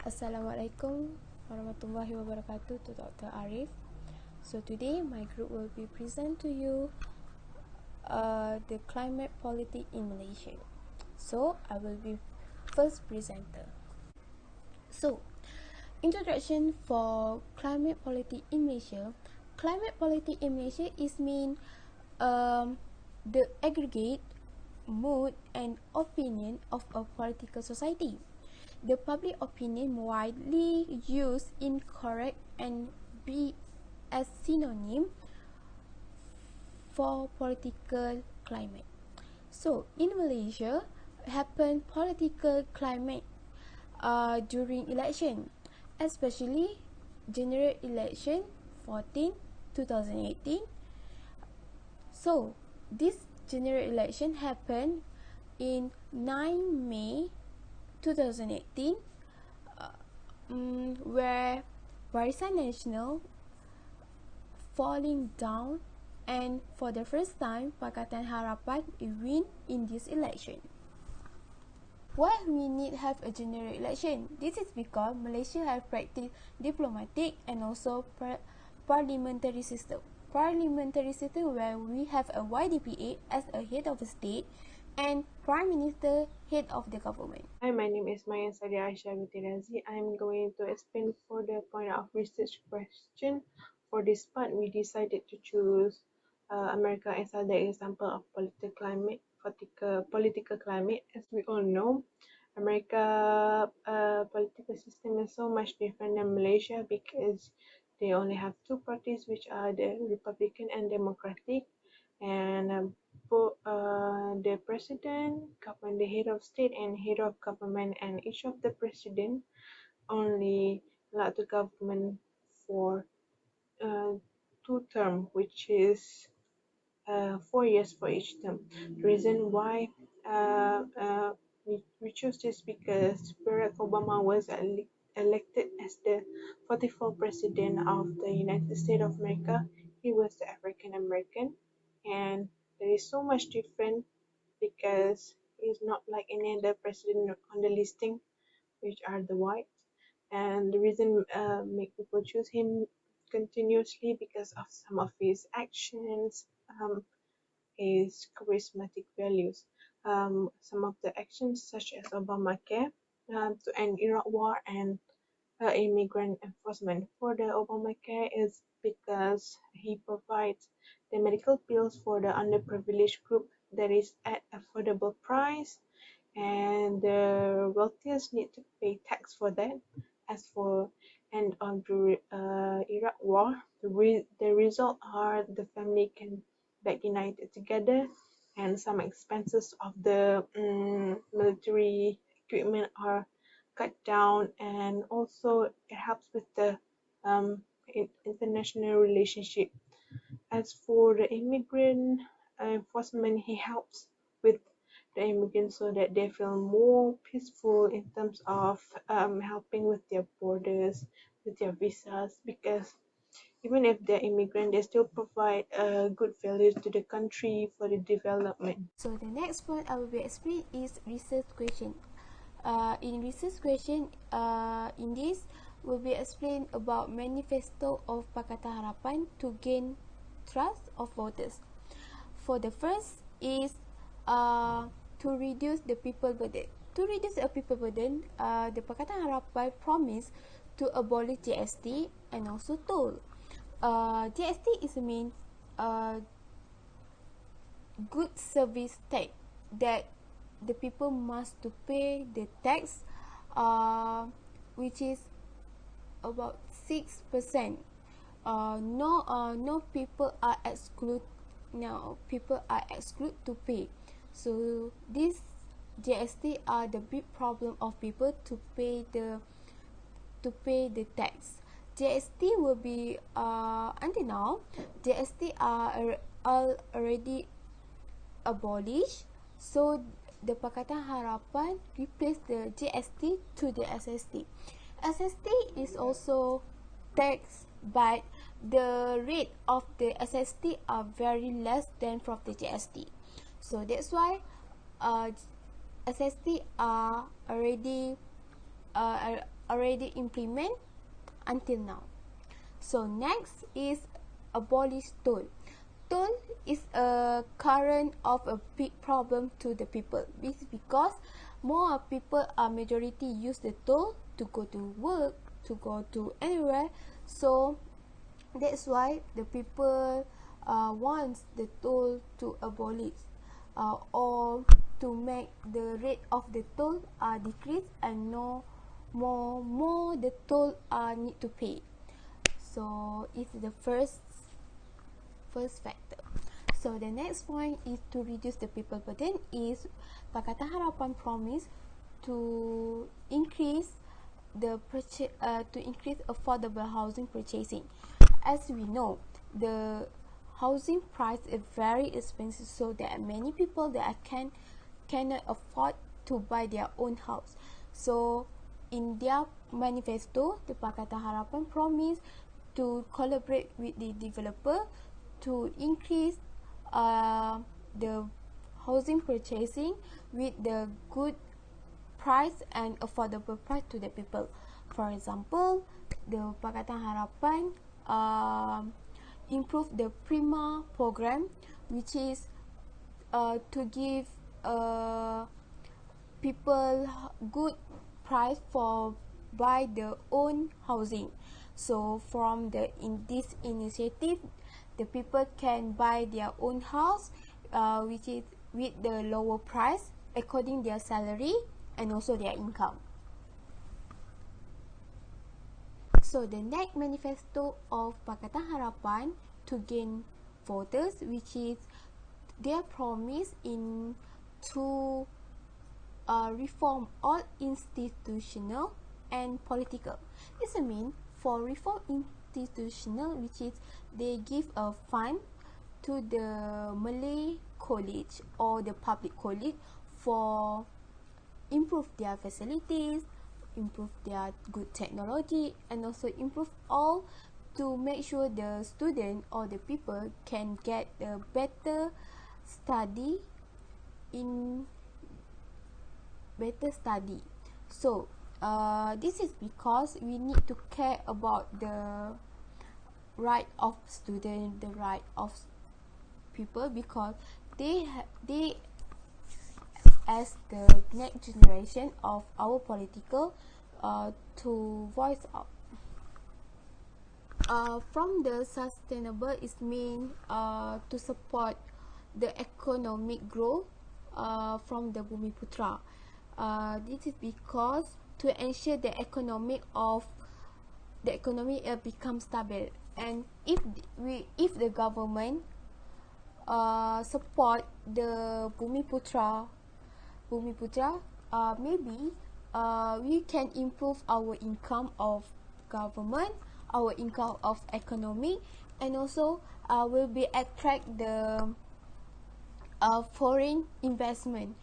Assalamualaikum warahmatullahi wabarakatuh to Dr. Arif. So today my group will be present to you the climate policy in Malaysia. So I will be first presenter. So introduction for climate policy in Malaysia. Climate policy in Malaysia is the aggregate mood and opinion of a political society. The public opinion widely used incorrect and be as synonym for political climate. So in Malaysia, happen political climate during election, especially general election 2018. So this general election happened in 9 May 2018, where Barisan Nasional falling down, and for the first time Pakatan Harapan win in this election. Why we need have a general election? This is because Malaysia have practiced diplomatic and also parliamentary system. Parliamentary system where we have a YDPA as a head of the state and Prime Minister, head of the government. Hi, my name is Mayang Sari Aisha. I'm going to explain for the point of research question. For this part, we decided to choose America as the example of political climate. As we all know, America political system is so much different than Malaysia because they only have two parties, which are the Republican and Democratic, and the president govern the head of state and head of government, and each of the president only allowed to government for 2 term, which is 4 years for each term. The reason why we choose this because Barack Obama was elected as the 44th president of the United States of America. He was the African American, and there is so much different because he's not like any other president on the listing, which are the whites. And the reason make people choose him continuously because of some of his actions, his charismatic values. Some of the actions such as Obamacare to end Iraq war and immigrant enforcement. For the Obamacare is because he provides the medical bills for the underprivileged group that is at affordable price, and the wealthiest need to pay tax for that. As for end of the Iraq war, the result are the family can back united together, and some expenses of the military equipment are cut down, and also it helps with the international relationship. As for the immigrant enforcement, he helps with the immigrants so that they feel more peaceful in terms of helping with their borders, with their visas, because even if they're immigrant, they still provide good values to the country for the development. So the next point I will be explain is research question. In research question, in this will be explained about manifesto of Pakatan Harapan to gain trust of voters. For the first is to reduce the people burden. To reduce the people burden, the Pakatan Harapan promised to abolish GST and also toll. GST is a mean good service tax that the people must to pay the tax, which is about 6%. No people are excluded. Now people are excluded to pay. So this GST are the big problem of people to pay the tax. GST will be until now GST are already abolished. So the Pakatan Harapan replace the GST to the SST. SST is also tax, but the rate of the SST are very less than from the GST. So that's why SST are already already implemented until now. So next is abolish toll. Toll is a current of a big problem to the people. This is because more people are majority use the toll to go to work, to go to anywhere. So that's why the people wants the toll to abolish or to make the rate of the toll decrease and no more the toll need to pay. So it's the first factor. So the next point is to reduce the people burden is Pakatan Harapan promise to increase to increase affordable housing purchasing. As we know, the housing price is very expensive, so there are many people that cannot afford to buy their own house. So in their manifesto, the Pakatan Harapan promise to collaborate with the developer to increase the housing purchasing with the good price and affordable price to the people. For example, the Pakatan Harapan improve the Prima program, which is to give people good price for buy their own housing. So from this initiative, the people can buy their own house, which is with the lower price according their salary and also their income. So the next manifesto of Pakatan Harapan to gain voters, which is their promise in to reform all institutional and political. This means for reform institutional, which is they give a fund to the Malay college or the public college for improve their facilities, improve their good technology, and also improve all to make sure the student or the people can get a better study So this is because we need to care about the right of student, the right of people, because they as the next generation of our political to voice out. From the sustainable is mean to support the economic growth from the Bumiputra. This is because to ensure the economy becomes stable, and if the government support the Bumiputra, maybe we can improve our income of government, our income of economy, and also will be attract the foreign investment.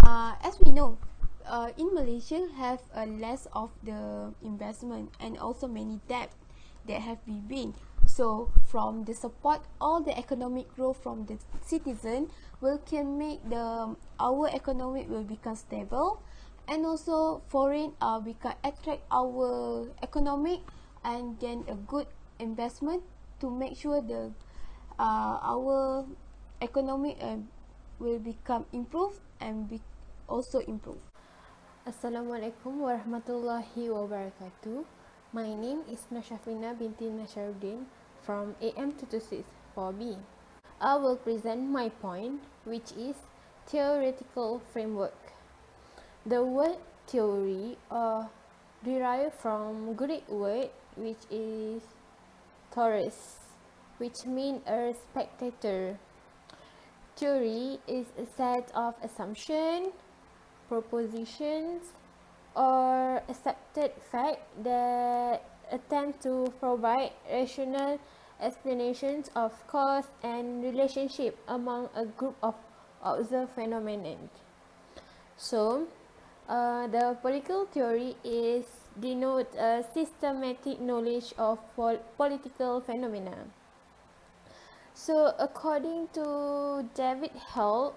As we know, in Malaysia have a less of the investment and also many debt that have been. So from the support, all the economic growth from the citizen can make our economic will become stable, and also foreign we can attract our economic and then a good investment to make sure our economic will become improved and also improve. Assalamualaikum warahmatullahi wabarakatuh. My name is Norshaffina binti Nasharuddin from AM 226 4B. I will present my point, which is theoretical framework. The word theory derived from Greek word which is theoros, which means a spectator. Theory is a set of assumptions, propositions, or accepted fact that attempt to provide rational explanations of cause and relationship among a group of observed phenomena. So, the political theory denotes a systematic knowledge of political phenomena. So, according to David Hall,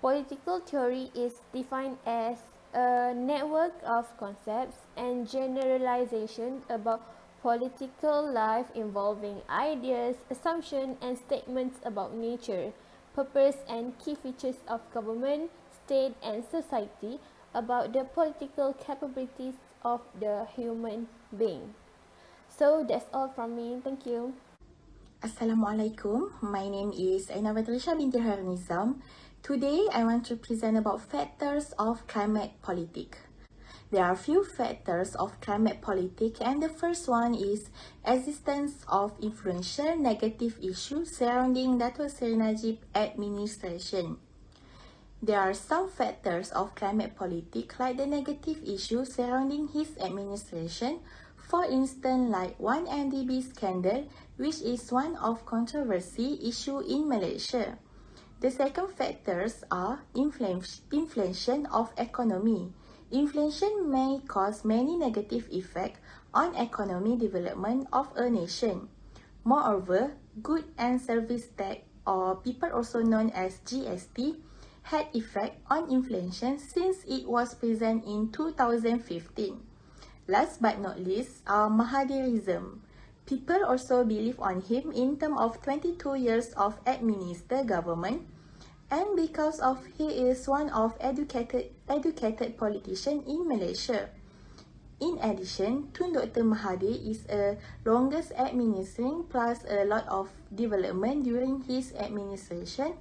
political theory is defined as a network of concepts and generalizations about political life involving ideas, assumptions, and statements about nature, purpose, and key features of government, state, and society, about the political capabilities of the human being. So that's all from me. Thank you. Assalamualaikum. My name is Aina Batrisyia binti Nur Anisa. Today, I want to present about factors of climate politic. There are few factors of climate politic, and the first one is existence of influential negative issues surrounding Dato' Seri Najib administration. There are some factors of climate politic like the negative issues surrounding his administration, for instance like 1MDB scandal, which is one of controversy issue in Malaysia. The second factors are inflation of economy. Inflation may cause many negative effects on economic development of a nation. Moreover, good and service tax, or people also known as GST, had effect on inflation since it was present in 2015. Last but not least, Mahadirism. People also believe on him in terms of 22 years of administered government, and because of he is one of educated politician in Malaysia. In addition, Tun Dr. Mahathir is a longest administering plus a lot of development during his administration.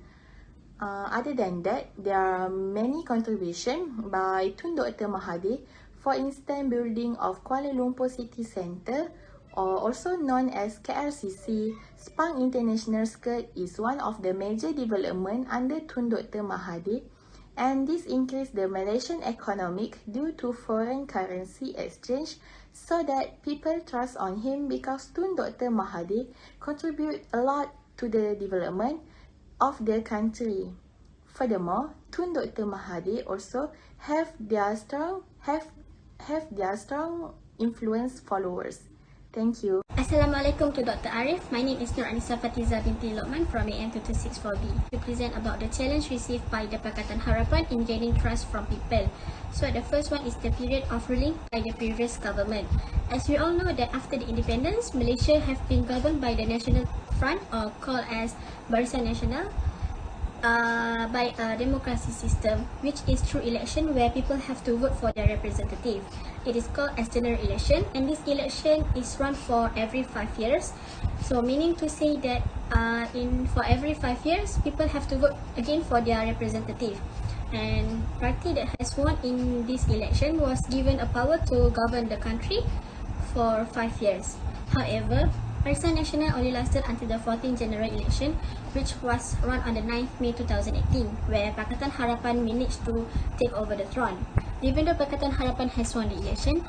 Other than that, there are many contributions by Tun Dr. Mahathir. For instance, building of Kuala Lumpur City Centre, or also known as KLCC, Sepang International Skirt is one of the major development under Tun Dr. Mahathir, and this increased the Malaysian economic due to foreign currency exchange, so that people trust on him because Tun Dr. Mahathir contribute a lot to the development of the country. Furthermore, Tun Dr. Mahathir also have their strong influence followers. Thank you. Assalamualaikum to Dr. Arif. My name is Nur Anisa Fatiza binti Lokman from AM264B to present about the challenge received by the Pakatan Harapan in gaining trust from people. So the first one is the period of ruling by the previous government. As we all know that after the independence, Malaysia have been governed by the National Front, or called as Barisan Nasional, by a democracy system, which is through election where people have to vote for their representative. It is called as general election, and this election is run for every 5 years. So meaning to say that for every 5 years, people have to vote again for their representative. And party that has won in this election was given a power to govern the country for 5 years. However, Barisan Nasional only lasted until the 14th general election, which was run on the 9th May 2018, where Pakatan Harapan managed to take over the throne. Even though Pakatan Harapan has won the election,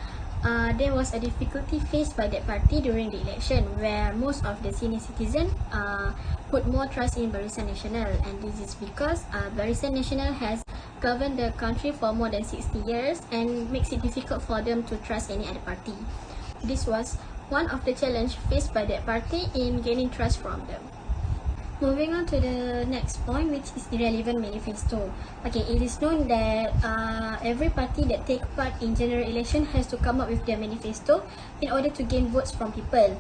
there was a difficulty faced by that party during the election, where most of the senior citizens put more trust in Barisan Nasional, and this is because Barisan Nasional has governed the country for more than 60 years and makes it difficult for them to trust any other party. This was one of the challenges faced by that party in gaining trust from them. Moving on to the next point, which is irrelevant manifesto. Okay, it is known that every party that take part in general election has to come up with their manifesto in order to gain votes from people.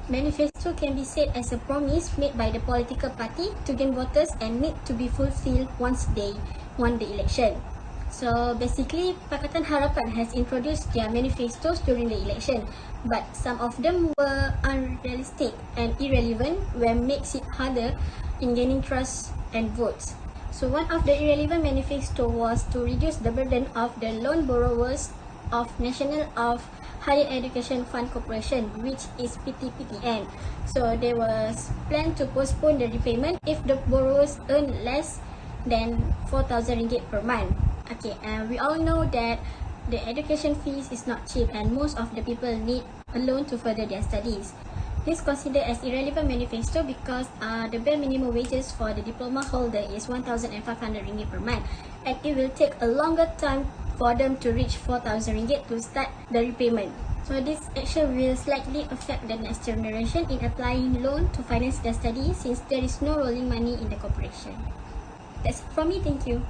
Manifesto can be said as a promise made by the political party to gain voters and need to be fulfilled once they won the election. So basically, Pakatan Harapan has introduced their manifestos during the election, but some of them were unrealistic and irrelevant, which makes it harder in gaining trust and votes. So one of the irrelevant manifesto was to reduce the burden of the loan borrowers of National of Higher Education Fund Corporation, which is PTPTN. So there was plan to postpone the repayment if the borrowers earn less than 4,000 ringgit per month. Okay, we all know that the education fees is not cheap, and most of the people need a loan to further their studies. This is considered as irrelevant manifesto because the bare minimum wages for the diploma holder is 1,500 ringgit per month, and it will take a longer time for them to reach 4,000 ringgit to start the repayment. So this action will slightly affect the next generation in applying loan to finance their studies, since there is no rolling money in the corporation. That's it from me, thank you.